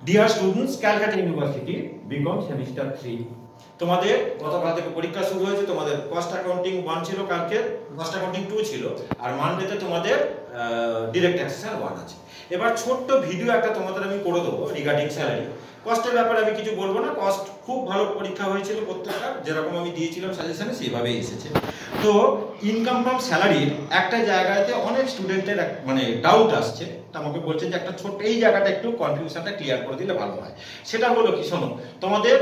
Deer students, Calcutta university BCom semester 3 তোমাদের গতকাল থেকে পরীক্ষা শুরু হয়েছে। তোমাদের কস্ট অ্যাকাউন্টিং 1 ছিল, কালকে কস্ট অ্যাকাউন্টিং 2 ছিল, আর মানডেতে তোমাদের ডিরেক্ট ট্যাক্সেশন 1 আছে। এবার ছোট্ট ভিডিও একটা তোমাদের আমি করে দেবো রিগার্ডিং স্যালারি। কস্টের ব্যাপারে আমি কিছু বলবো না, কস্ট খুব ভালো পরীক্ষা হয়েছিল প্রত্যেকটা, যেরকম আমি দিয়েছিলাম সাজেশনে সেইভাবেই এসেছে। তো ইনকাম ফ্রম স্যালারির একটা জায়গাতে অনেক স্টুডেন্টের মানে ডাউট আসছে, আমাকে বলছে যে একটা ছোট্ট এই জায়গাটা একটু কনফিউশনটা ক্লিয়ার করে দিলে ভালো হয়। সেটা হলো কি, শোনো, তোমাদের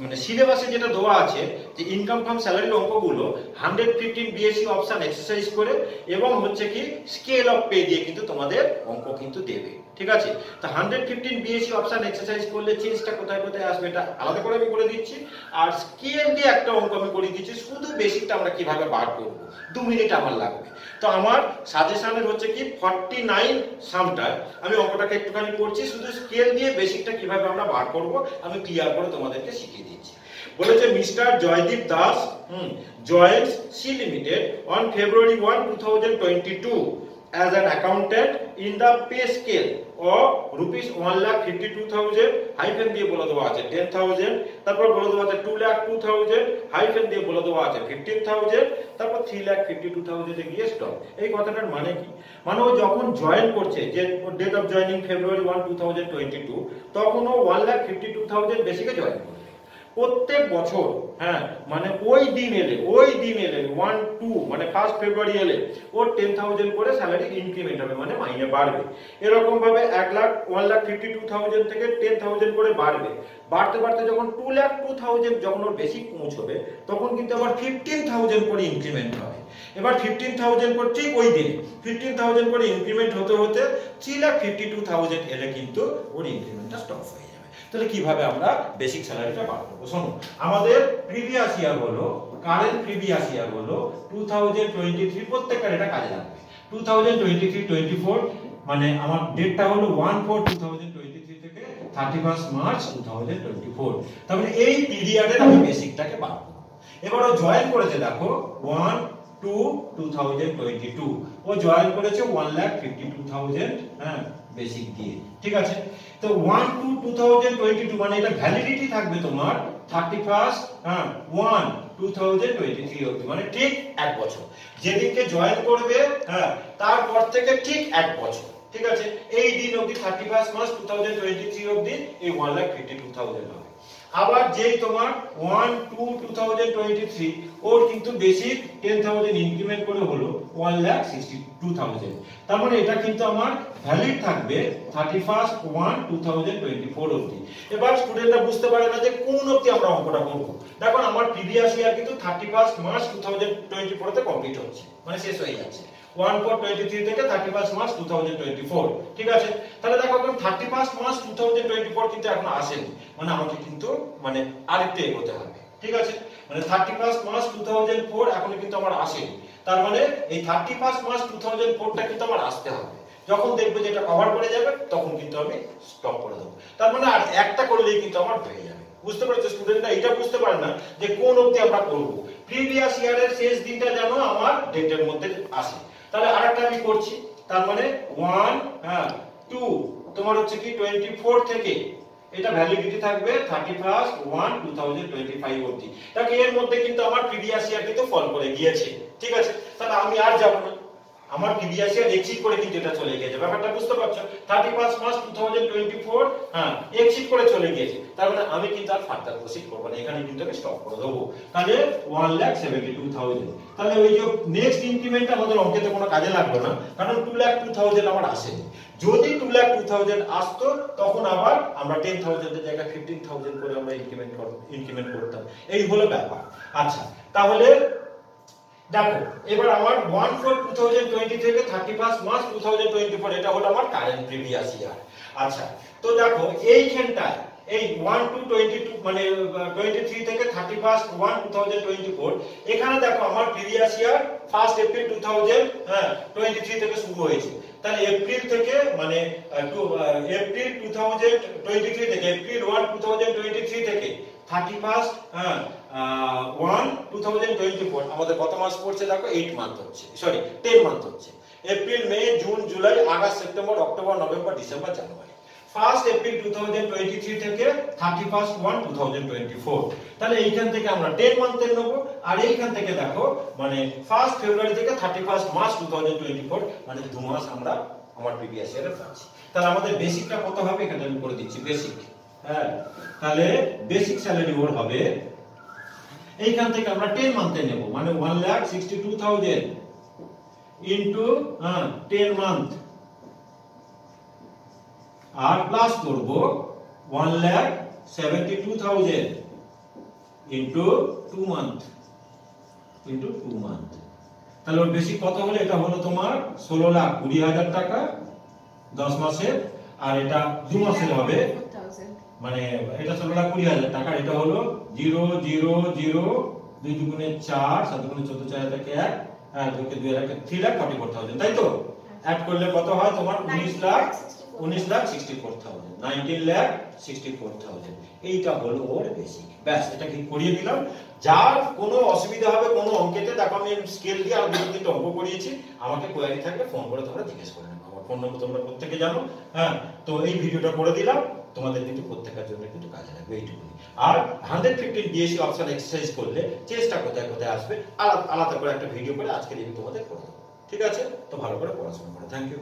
মানে সিলেবাসে যেটা দেওয়া আছে যে ইনকাম ফ্রম স্যালারির অঙ্কগুলো 115 বিএসসি অপশন এক্সারসাইজ করে এবং হচ্ছে কি স্কেল অফ পে দিয়ে কিন্তু তোমাদের অঙ্ক কিন্তু দেবে, ঠিক আছে? তো 115 বিএসসি অপশন এক্সারসাইজ করলে চেঞ্জটা কোথায় কোথায় আসবে এটা আলাদা করে আমি বলে দিচ্ছি, আর স্কেল দিয়ে একটা অঙ্ক আমি করে দিচ্ছি, শুধু বেসিকটা আমরা কিভাবে বার করব 2 মিনিট আমার লাগবে। তো আমার সাজেশনের হচ্ছে কি 49 সামটায় আমি অঙ্কটাকে একটুখানি করছি, শুধু স্কেল দিয়ে বেসিকটা কিভাবে আমরা বার করব আমি ক্লিয়ার করে তোমাদেরকে শিখিয়ে দিচ্ছি। বলেছে mister Joydeep Das joins C Limited on February 1, 2022 as an accountant in the pay scale of rupees 1,52,000 hyphen দিয়ে বলে দেওয়া আছে 10,000, তারপর বলে দেওয়া আছে 2,02,000 হাইফেন দিয়ে বলে দেওয়া আছে 15,000, তারপর 3,52,000 এ গিয়ে স্টপ। এই কথাটার মানে কি? মানে ও যখন জয়েন করছে, যে ডেট অফ জয়েনিং February 1, 2022, তখন ও 1,52,000 বেসিকে জয়েন করবে প্রত্যেক বছর। হ্যাঁ, মানে ওই দিন এলে 1, 2 মানে 1 ফেব্রুয়ারি এলে ওর 10,000 করে স্যালারি ইনক্রিমেন্ট হবে, মানে মাইনে বাড়বে। এরকম ভাবে 1,52,000 থেকে 10,000 করে বাড়বে, বাড়তে বাড়তে যখন 2,02,000 যখন ওর বেসিক পৌঁছবে তখন কিন্তু আবার 15,000 করে ইনক্রিমেন্ট হবে। এবার 15,000 করে ঠিক ওই দিনে 15,000 করে ইনক্রিমেন্ট হতে হতে 3,52,000 এলে কিন্তু ওর ইনক্রিমেন্টটা স্টপ হয়ে যাবে। তাহলে কিভাবে আমরা বেসিক স্যালারিটা বার করব? শোনো, আমাদের প্রিভিয়াস ইয়ার হলো, কারেন্ট প্রিভিয়াস ইয়ার হলো 2023, প্রত্যেকটা এটা কাজে লাগবে। 2023-24 মানে আমার ডেটটা হলো 1/4/2023 থেকে 31 মার্চ 2024। তার মানে এই পিরিয়ডের আমি বেসিকটাকে বার করব। এবার ও জয়েন করেছে, দেখো 1/2/2022 ও জয়েন করেছে 1,52,000 হ্যাঁ বেসিক দিয়ে, ঠিক আছে? তো 1/2/2022 মানে এটা ভ্যালিডিটি থাকবে তোমার 31 1/2023 অবধি, মানে ঠিক 1 বছর। যেদিনকে জয়েন করবে হ্যাঁ তারপর থেকে ঠিক 1 বছর, ঠিক আছে? এই দিন অবধি 31 মার্চ 2023 অবধি এই 1,52,000 হবে। আবার যেই তোমার 1/2/2023 ওর কিন্তু বেসিক 10,000 ইনক্রিমেন্ট করে হলো 1,62,000। তার মানে এটা কিন্তু আমার ভ্যালিড থাকবে 31 1/2024 অবধি। এবার স্টুডেন্টরা বুঝতে পারে না যে কোন অবধি আমরা অঙ্কটা করব। দেখো আমার প্রিভিয়াস ইয়ার কিন্তু 31 মার্চ 2024 তে কমপ্লিট হচ্ছে, মানে শেষ হয়ে যাচ্ছে 1/4/23 থেকে 31 মার্চ 2024, ঠিক আছে? তাহলে দেখো এখন 31 মার্চ 2024 কিন্তু এখন আসেনি, মানে আমাকে কিন্তু মানে আরেকটু এগোতে হবে, ঠিক আছে? মানে 31 মার্চ 2004 এখনো কিন্তু আমার আসেনি, তার মানে এই 31 মার্চ 2004টা কিন্তু আমার আসতে হবে। যখন দেখবে যে এটা কভার করে যাবে তখন কিন্তু আমি স্টপ করে দেবো। তার মানে আর একটা করলেই কিন্তু আমার হয়ে যাবে। বুঝতে পারছো স্টুডেন্টরা? এটা বুঝতে পারে না যে কোন অবধি আমরা করব। প্রিভিয়াস ইয়ারের শেষ দিনটা যেন আমার ডেটের মধ্যে আসে। তাহলে আরেকটা আমি করছি, তার মানে 1 2 তোমার হচ্ছে কি 24 থেকে এটা ভ্যালিডিটি থাকবে 31 1/2025 অবধি। তাহলে এর মধ্যে কিন্তু আমার প্রিভিয়াস ইয়ার কিন্তু ফল করে গিয়েছে, ঠিক আছে? তাহলে আমি আর যাব না, আমার প্রিভিয়াস ইয়ার এক্সিট করে কিন্তু এটা চলে গিয়েছে। ব্যাপারটা বুঝতে পারছো? 31 মার্চ 2024 এক্সিট করে চলে গিয়েছে, তার মানে আমি কিন্তু আর ফার্দার প্রসিড করব না, এখানে কিন্তু আমি স্টপ করে দেবো। তাহলে 1,72,000। তাহলে ওই যে নেক্সট ইনক্রিমেন্টটা আমাদের অঙ্কেতে কোনো কাজে লাগবে না, কারণ 2,02,000 আমার আসেনি। যদি 2,02,000 আসতো তখন আবার আমরা 10,000 এর জায়গায় 15,000 করে আমরা ইনক্রিমেন্ট করতাম। এই হলো ব্যাপার। আচ্ছা, তাহলে দেখো এবার আমার 1/4/2020 থেকে 31 মার্চ 2024 এটা হলো আমার কারেন্ট প্রিভিয়াস ইয়ার। আচ্ছা, তো দেখো এইখানটায় এই 1/2/22 মানে 23 থেকে 31 1/2024 এখানে দেখো আমার প্রিভিয়াস ইয়ার 1 এপ্রিল 2023 থেকে শুরু হয়েছে। তাহলে এপ্রিল থেকে মানে এপ্রিল 2023 থেকে এপ্রিল 1 2023 থেকে 31 1 2024 আমাদের কত মাস পড়ছে দেখো 8 মান্থ হচ্ছে, সরি 10 মান্থ হচ্ছে। April May June July August September October November December January 1st April 2023 থেকে 31st 1 2024। তাহলে এইখান থেকে আমরা 10 মান্থের নেব, আর এইখান থেকে দেখো মানে 1st ফেব্রুয়ারি থেকে 31st মার্চ 2024, মানে 2 মাস আমরা আমার প্রিভিয়াস ইয়ারে পাচ্ছি। তাহলে আমাদের বেসিকটা কত হবে এখানে আমি করে দিচ্ছি বেসিক। হ্যাঁ, তাহলে বেসিক স্যালারি ওর হবে, এইখান থেকে আমরা 10 মান্থে নেব, মানে 1,62,000 ইনটু 10 মান্থ, আর প্লাস করব 1,72,000 ইনটু 2 মান্থ, তাহলে ওর বেসিক কত হলো? এটা হলো তোমার 16,20,000 টাকা 10 মাসে, আর এটা 2 মাসের হবে, মানে এটা 16,20,000 টাকা, এটা হলো 0 0 0 2 দুগুণে 4 7 দুগুণে 14 4 থেকে 1 হ্যাঁ 2 কে 2 এর 3,44,000, তাই তো? অ্যাড করলে কত হয় তোমার? 19,64,000, 19,64,000। এইটা হলো ওর বেসিক। ব্যাস, এটা কি করিয়ে দিলাম। যার কোনো অসুবিধা হবে কোনো অঙ্কেতে, দেখো আমি স্কেল দিয়ে আর 2-3টা অঙ্ক করিয়েছি, আমাকে কোয়ারি থাকলে ফোন করে তোমরা জিজ্ঞেস করে নেবে। আমার ফোন নম্বর তোমরা প্রত্যেকে জানো। হ্যাঁ, তো এই ভিডিওটা করে দিলাম, তোমাদের কিন্তু প্রত্যেকের জন্য কিন্তু কাজে লাগবে এইটুকুনি। আর 115 ডিএসি অপশন এক্সারসাইজ করলে চেষ্টা কোথায় কোথায় আসবে আলাদা করে একটা ভিডিও করে আজকে তোমাদের করে দেবো। ঠিক আছে? তো ভালো করে পড়াশোনা করো। Thank you.